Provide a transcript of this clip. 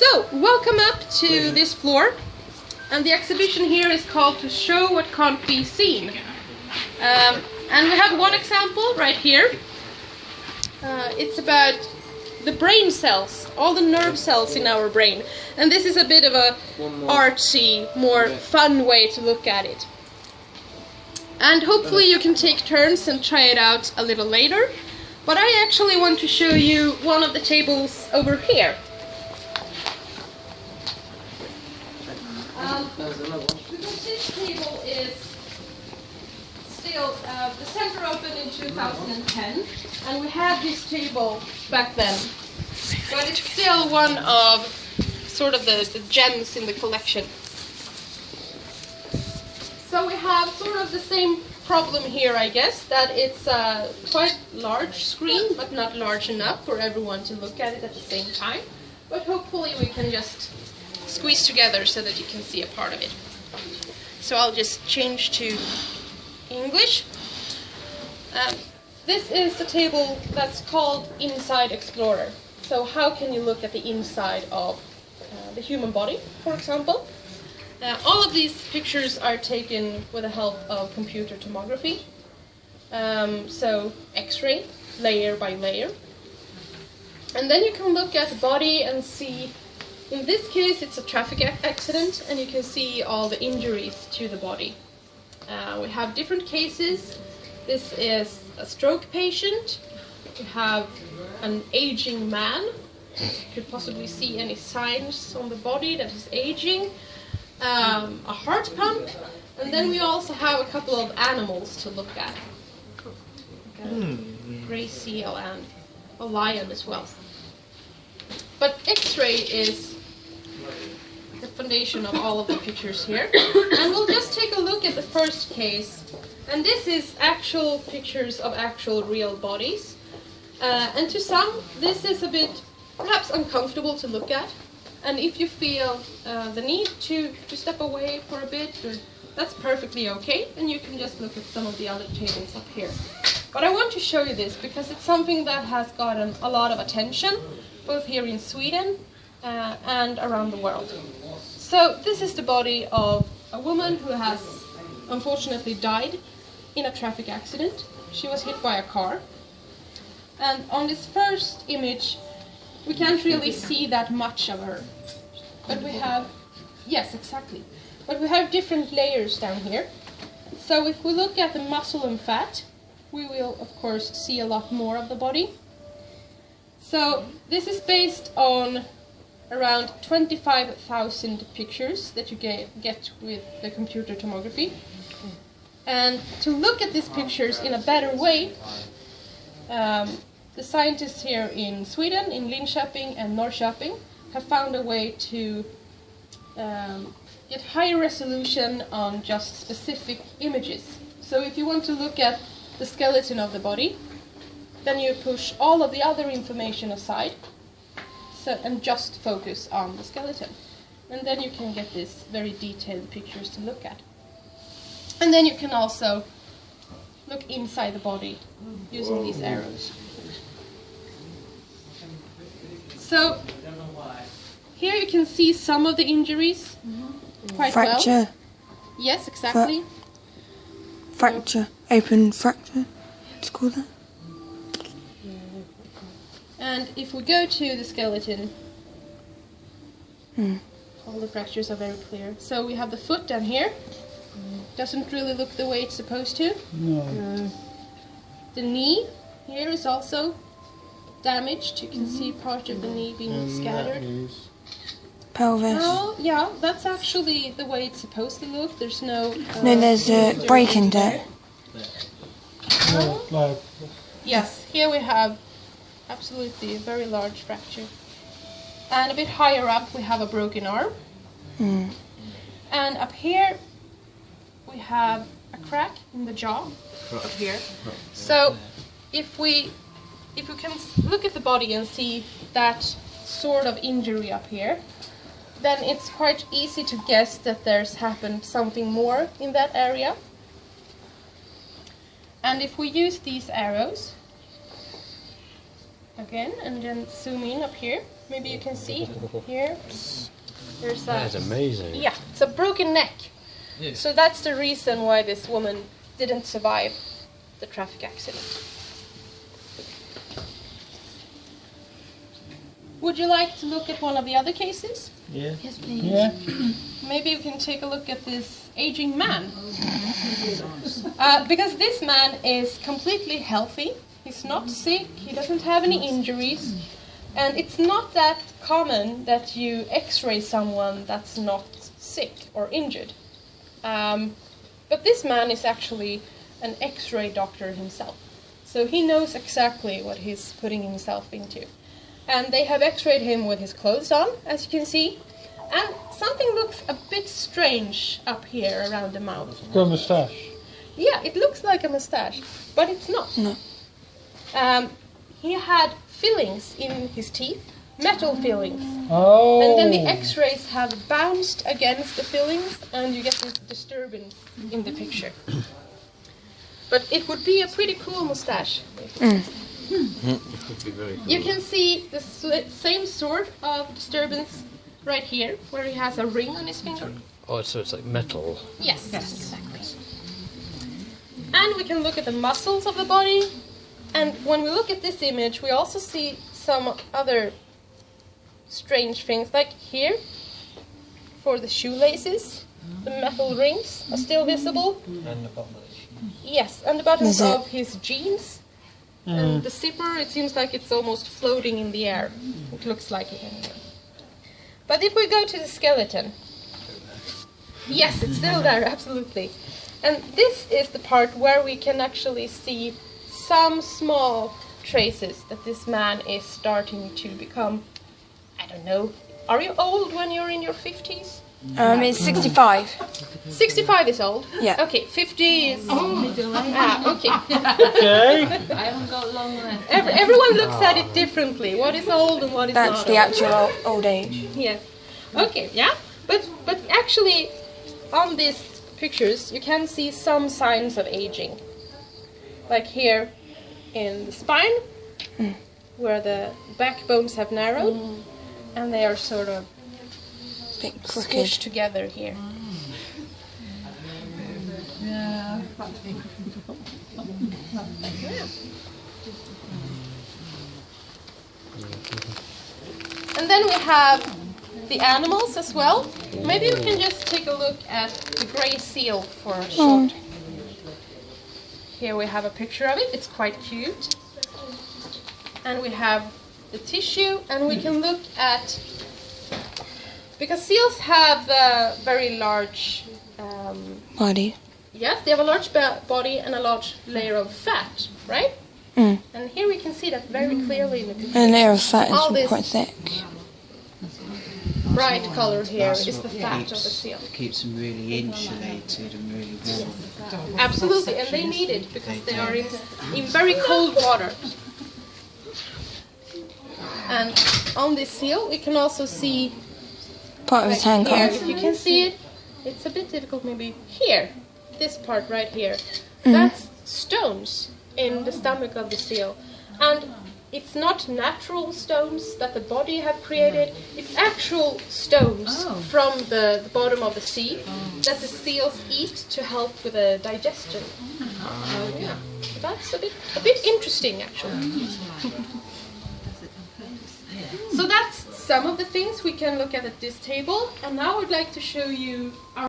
So, welcome up to this floor, and the exhibition here is called To Show What Can't Be Seen. And we have one example right here. It's about the brain cells, all the nerve cells in our brain. And this is a bit of a artsy, more fun way to look at it. And hopefully you can take turns and try it out a little later. But I actually want to show you one of the tables over here. Because this table is still, the center opened in 2010, and we had this table back then. But it's still one of sort of the gems in the collection. So we have sort of the same problem here, I guess, that it's a quite large screen, but not large enough for everyone to look at it at the same time. But hopefully we can just squeeze together so that you can see a part of it. So I'll just change to English. This is the table that's called Inside Explorer. So how can you look at the inside of the human body, for example? All of these pictures are taken with the help of computer tomography. So X-ray, layer by layer. And then you can look at the body and see, in this case it's a traffic accident, and you can see all the injuries to the body. We have different cases. This is a stroke patient. We have an aging man. You could possibly see any signs on the body that is aging. A heart pump, and then we also have a couple of animals to look at. A gray seal and a lion as well. But X-ray is the foundation of all of the pictures here. And we'll just take a look at the first case. And this is actual pictures of actual real bodies. And to some, this is a bit perhaps uncomfortable to look at. And if you feel the need to step away for a bit, that's perfectly okay. And you can just look at some of the other tables up here. But I want to show you this because it's something that has gotten a lot of attention, both here in Sweden and around the world. So this is the body of a woman who has unfortunately died in a traffic accident. She was hit by a car. And on this first image, we can't really see that much of her. But we have, yes, exactly. But we have different layers down here. So if we look at the muscle and fat, we will, of course, see a lot more of the body. So this is based on around 25,000 pictures that you get with the computer tomography. And to look at these pictures in a better way, the scientists here in Sweden, in Linköping and Norrköping, have found a way to get higher resolution on just specific images. So if you want to look at the skeleton of the body, then you push all of the other information aside and just focus on the skeleton. And then you can get these very detailed pictures to look at. And then you can also look inside the body using these arrows. So here you can see some of the injuries quite fracture. Well. Yes, exactly. Fracture, open fracture, let's call that. And if we go to the skeleton, all the fractures are very clear. So we have the foot down here. Doesn't really look the way it's supposed to. No. The knee here is also damaged. You can see part of the knee being scattered. Pelvis. Oh, yeah, that's actually the way it's supposed to look. There's no... No, there's a break in there. Yes, here we have absolutely a very large fracture. And a bit higher up we have a broken arm. And up here we have a crack in the jaw up here. So if we can look at the body and see that sort of injury up here, then it's quite easy to guess that there's happened something more in that area. And if we use these arrows again and then zoom in up here, maybe you can see here. There's That's amazing. Yeah, it's a broken neck. Yes. So that's the reason why this woman didn't survive the traffic accident. Would you like to look at one of the other cases? Yeah. Yes, please. Yeah. Maybe we can take a look at this aging man. Because this man is completely healthy. He's not sick. He doesn't have any injuries. And it's not that common that you x-ray someone that's not sick or injured. But this man is actually an x-ray doctor himself. So he knows exactly what he's putting himself into. And they have x-rayed him with his clothes on, as you can see. And something looks a bit strange up here around the mouth. Got a moustache. Yeah, it looks like a mustache, but it's not. No. He had fillings in his teeth, metal fillings. Oh. And then the x-rays have bounced against the fillings, and you get this disturbance in the picture. But it would be a pretty cool mustache. It would be very cool. You can see the same sort of disturbance right here, where he has a ring on his finger. Oh, so it's like metal. Yes, exactly. And we can look at the muscles of the body. And when we look at this image, we also see some other strange things, like here, for the shoelaces, the metal rings are still visible. And the bottom. Yes, and the buttons Is it- of his jeans. And the zipper, it seems like it's almost floating in the air. It looks like it anyway. But if we go to the skeleton, yes, it's still there, absolutely. And this is the part where we can actually see some small traces that this man is starting to become, I don't know, are you old when you're in your 50s? It's 65. 65 is old? Yeah. Okay, 50 is... okay. Okay. I haven't got long left. Everyone looks at it differently. What is old and what is That's not the old. actual old age. Yes. Okay, yeah. But actually, on these pictures, you can see some signs of aging. Like here in the spine, where the backbones have narrowed, and they are sort of Bit squished crooked. together here. Yeah. And then we have the animals as well. Maybe we can just take a look at the grey seal for a short. Here we have a picture of it. It's quite cute. And we have the tissue, and we can look at, because seals have a very large, Body. yes, they have a large body and a large layer of fat, right? And here we can see that very clearly in the picture. And the layer of fat All is this- quite thick. Bright color here That's is the what fat of the seal. keeps them really insulated and really warm. Absolutely, and they need it because they are in very cold water. And on this seal, we can also see Part of his right here. handcuff. If you can see it, it's a bit difficult maybe here. This part right here. That's stones in the stomach of the seal. And it's not natural stones that the body have created. It's actual stones from the bottom of the sea that the seals eat to help with the digestion. Yeah, so that's a bit interesting actually. So that's some of the things we can look at this table. And now I would like to show you our